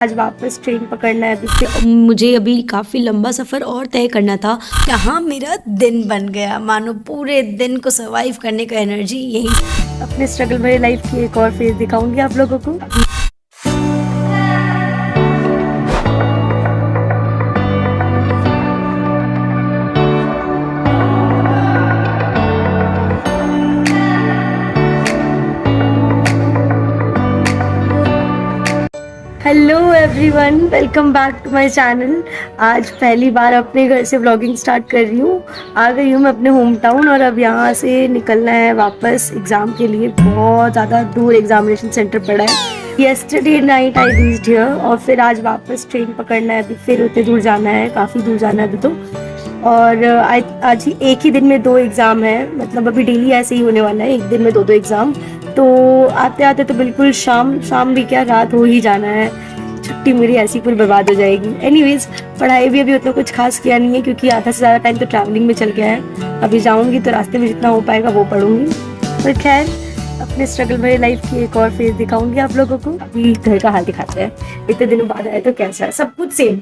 आज वापस ट्रेन पकड़ना है मुझे अभी काफ़ी लंबा सफ़र और तय करना था। यहाँ मेरा दिन बन गया, मानो पूरे दिन को सर्वाइव करने का एनर्जी यही। अपने स्ट्रगल भरे लाइफ की एक और फेज दिखाऊंगी आप लोगों को। Hello everyone, welcome back to my channel. आज पहली बार अपने घर से व्लॉगिंग स्टार्ट कर रही हूँ। आ गई हूँ मैं अपने होम टाउन और अब यहाँ से निकलना है वापस एग्ज़ाम के लिए। बहुत ज़्यादा दूर एग्जामिनेशन सेंटर पड़ा है। Yesterday night I reached here और फिर आज वापस ट्रेन पकड़ना है। अभी फिर उतने दूर जाना है, काफ़ी दूर जाना है अभी तो। और आज ही एक ही दिन में 2 एग्ज़ाम है, मतलब अभी डेली ऐसे ही होने वाला है, एक दिन में 2 एग्ज़ाम। तो आते आते तो बिल्कुल शाम भी क्या, रात हो ही जाना है। छुट्टी मेरी ऐसी पूरी बर्बाद हो जाएगी। एनीवेज, पढ़ाई भी अभी उतना कुछ खास किया नहीं है क्योंकि आधा से ज़्यादा टाइम तो ट्रैवलिंग में चल गया है। अभी जाऊँगी तो रास्ते में जितना हो पाएगा वो पढ़ूंगी। पर खैर, अपने स्ट्रगल भरे लाइफ की एक और फेज दिखाऊंगी आप लोगों को। अभी घर का हाल दिखाते हैं, इतने दिनों बाद आए तो कैसा है, सब कुछ same.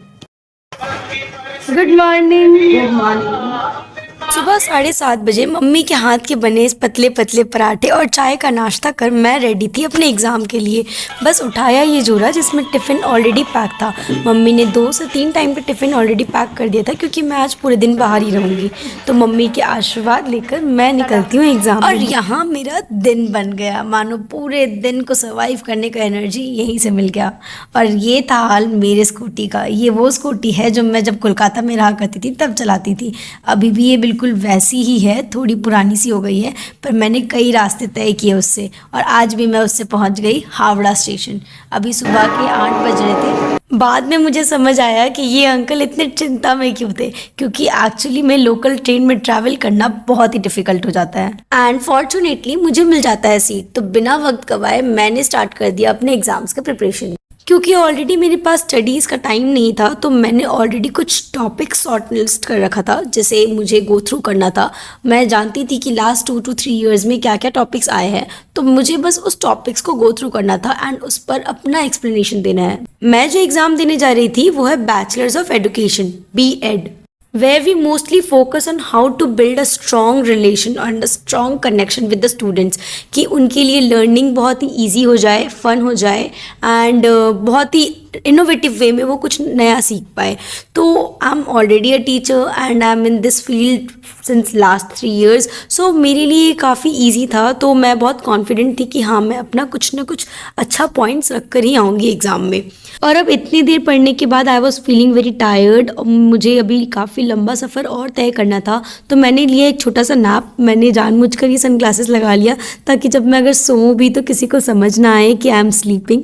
Good morning. Good morning. सुबह 7:30 बजे मम्मी के हाथ के बने इस पतले पतले पराठे और चाय का नाश्ता कर मैं रेडी थी अपने एग्ज़ाम के लिए। बस उठाया ये जोरा जिसमें टिफ़िन ऑलरेडी पैक था। मम्मी ने 2 से 3 टाइम का टिफ़िन ऑलरेडी पैक कर दिया था क्योंकि मैं आज पूरे दिन बाहर ही रहूँगी। तो मम्मी के आशीर्वाद लेकर मैं निकलती हूँ एग्ज़ाम। और यहाँ मेरा दिन बन गया, मानो पूरे दिन को सर्वाइव करने का एनर्जी यहीं से मिल गया। और ये था हाल मेरे स्कूटी का। ये वो स्कूटी है जो मैं जब कोलकाता में रहा करती थी तब चलाती थी। अभी भी ये बिल्कुल वैसी ही है, थोड़ी पुरानी सी हो गई है, पर मैंने कई रास्ते तय किए उससे और आज भी मैं उससे पहुंच गई हावड़ा स्टेशन। अभी सुबह के 8 बज रहे थे। बाद में मुझे समझ आया कि ये अंकल इतने चिंता में क्यों थे, क्योंकि एक्चुअली में लोकल ट्रेन में ट्रैवल करना बहुत ही डिफ़िकल्ट हो जाता है। एंड फॉर्चुनेटली मुझे मिल जाता है सीट, तो बिना वक्त गवाए मैंने स्टार्ट कर दिया अपने एग्ज़ाम्स का प्रिपरेशन। क्योंकि ऑलरेडी मेरे पास स्टडीज़ का टाइम नहीं था तो मैंने ऑलरेडी कुछ टॉपिक्स शॉर्ट लिस्ट कर रखा था जिसे मुझे गो थ्रू करना था। मैं जानती थी कि लास्ट 2 to 3 ईयर्स में क्या क्या टॉपिक्स आए हैं, तो मुझे बस उस टॉपिक्स को गो थ्रू करना था एंड उस पर अपना एक्सप्लेनेशन देना है। मैं जो एग्ज़ाम देने जा रही थी वो है bachelors of education, BEd, where we mostly focus on how to build a strong relation and a strong connection with the students, कि उनके लिए लर्निंग बहुत ही ईजी हो जाए, फन हो जाए एंड बहुत ही इनोवेटिव वे में वो कुछ नया सीख पाए। तो I am already a teacher and I am in this field since last 3 years, so मेरे लिए काफ़ी ईजी था। तो मैं बहुत कॉन्फिडेंट थी कि हाँ, मैं अपना कुछ ना कुछ अच्छा पॉइंट्स रख कर ही आऊँगी एग्ज़ाम में। और अब इतनी देर पढ़ने के बाद I was feeling very tired. मुझे अभी काफ़ी लंबा सफ़र और तय करना था, तो मैंने लिया एक छोटा सा नैप। मैंने जानबूझकर ये सनग्लासेस लगा लिया ताकि जब मैं अगर सोऊं भी तो किसी को समझ ना आए कि आई एम स्लीपिंग।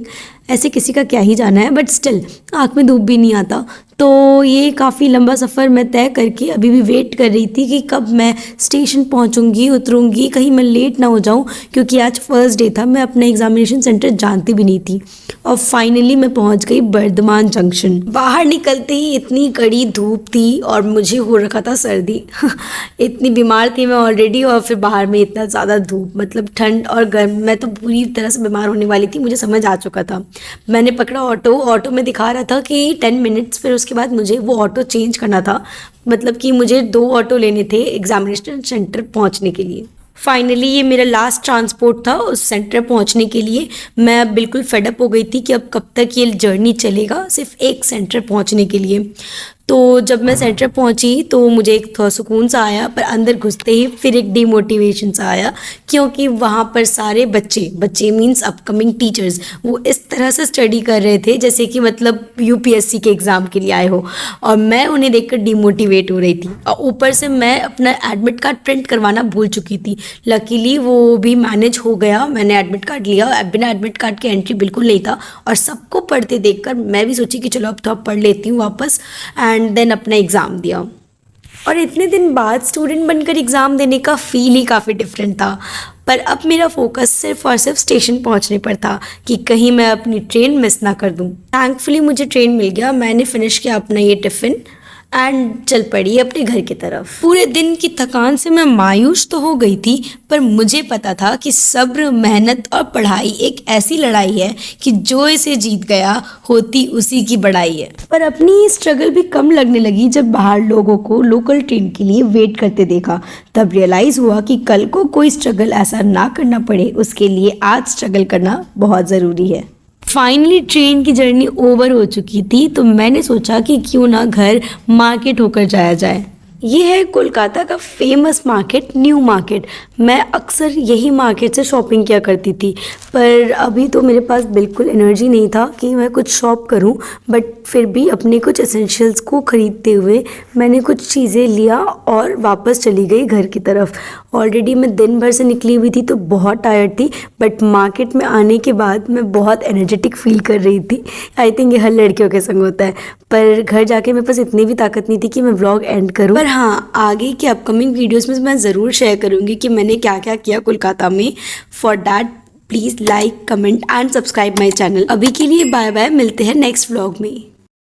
ऐसे किसी का क्या ही जाना है, बट स्टिल आँख में धूप भी नहीं आता। तो ये काफ़ी लंबा सफ़र मैं तय करके अभी भी वेट कर रही थी कि कब मैं स्टेशन पहुंचूंगी, उतरूंगी, कहीं मैं लेट ना हो जाऊं, क्योंकि आज फर्स्ट डे था। मैं अपना एग्जामिनेशन सेंटर जानती भी नहीं थी और फाइनली मैं पहुंच गई बर्धमान जंक्शन। बाहर निकलते ही इतनी कड़ी धूप थी और मुझे हो रखा था सर्दी इतनी बीमार थी मैं ऑलरेडी, और फिर बाहर में इतना ज़्यादा धूप, मतलब ठंड और गर्म, मैं तो पूरी तरह से बीमार होने वाली थी। मुझे समझ आ चुका था। मैंने पकड़ा ऑटो में दिखा रहा था कि 10 मिनट्स, फिर उसके बाद मुझे वो ऑटो चेंज करना था। मतलब कि मुझे 2 ऑटो लेने थे एग्जामिनेशन सेंटर पहुंचने के लिए। फाइनली ये मेरा लास्ट ट्रांसपोर्ट था उस सेंटर पहुंचने के लिए। मैं बिल्कुल फेडअप हो गई थी कि अब कब तक ये जर्नी चलेगा सिर्फ एक सेंटर पहुंचने के लिए। तो जब मैं सेंटर पहुंची तो मुझे एक थोड़ा सुकून सा आया, पर अंदर घुसते ही फिर एक डिमोटिवेशन सा आया, क्योंकि वहाँ पर सारे बच्चे मीन्स अपकमिंग टीचर्स, वो इस तरह से स्टडी कर रहे थे जैसे कि मतलब UPSC के एग्ज़ाम के लिए आए हो, और मैं उन्हें देखकर डिमोटिवेट हो रही थी। और ऊपर से मैं अपना एडमिट कार्ड प्रिंट करवाना भूल चुकी थी। लकीली वो भी मैनेज हो गया, मैंने एडमिट कार्ड लिया। बिना एडमिट कार्ड के एंट्री बिल्कुल नहीं था, और सबको पढ़ते देखकर मैं भी सोची कि चलो अब तो अब पढ़ लेती हूँ वापस, एंड देन अपना एग्ज़ाम दिया। और इतने दिन बाद स्टूडेंट बनकर एग्ज़ाम देने का फ़ील ही काफ़ी डिफरेंट था। पर अब मेरा फोकस सिर्फ और सिर्फ स्टेशन पहुंचने पर था कि कहीं मैं अपनी ट्रेन मिस ना कर दूं। थैंकफुली मुझे ट्रेन मिल गया। मैंने फिनिश किया अपना ये टिफ़िन एंड चल पड़ी अपने घर की तरफ। पूरे दिन की थकान से मैं मायूस तो हो गई थी, पर मुझे पता था कि सब्र, मेहनत और पढ़ाई एक ऐसी लड़ाई है कि जो इसे जीत गया होती उसी की बड़ाई है। पर अपनी स्ट्रगल भी कम लगने लगी जब बाहर लोगों को लोकल ट्रेन के लिए वेट करते देखा। तब रियलाइज हुआ कि कल को कोई स्ट्रगल ऐसा ना करना पड़े, उसके लिए आज स्ट्रगल करना बहुत ज़रूरी है। फाइनली ट्रेन की जर्नी ओवर हो चुकी थी, तो मैंने सोचा कि क्यों ना घर मार्केट होकर जाया जाए। ये है कोलकाता का फेमस मार्केट, न्यू मार्केट। मैं अक्सर यही मार्केट से शॉपिंग किया करती थी, पर अभी तो मेरे पास बिल्कुल एनर्जी नहीं था कि मैं कुछ शॉप करूं। बट फिर भी अपने कुछ एसेंशियल्स को ख़रीदते हुए मैंने कुछ चीज़ें लिया और वापस चली गई घर की तरफ। ऑलरेडी मैं दिन भर से निकली हुई थी तो बहुत टायर्ड थी, बट मार्केट में आने के बाद मैं बहुत एनर्जेटिक फील कर रही थी। आई थिंक ये हर लड़कियों के संग होता है। पर घर जाके मेरे पास इतनी भी ताकत नहीं थी कि मैं व्लॉग एंड करूं। पर हाँ, आगे के अपकमिंग वीडियोस में मैं ज़रूर शेयर करूंगी कि मैंने क्या क्या किया कोलकाता में। For that please like, comment and subscribe my channel. अभी के लिए बाय बाय, मिलते हैं नेक्स्ट व्लॉग में।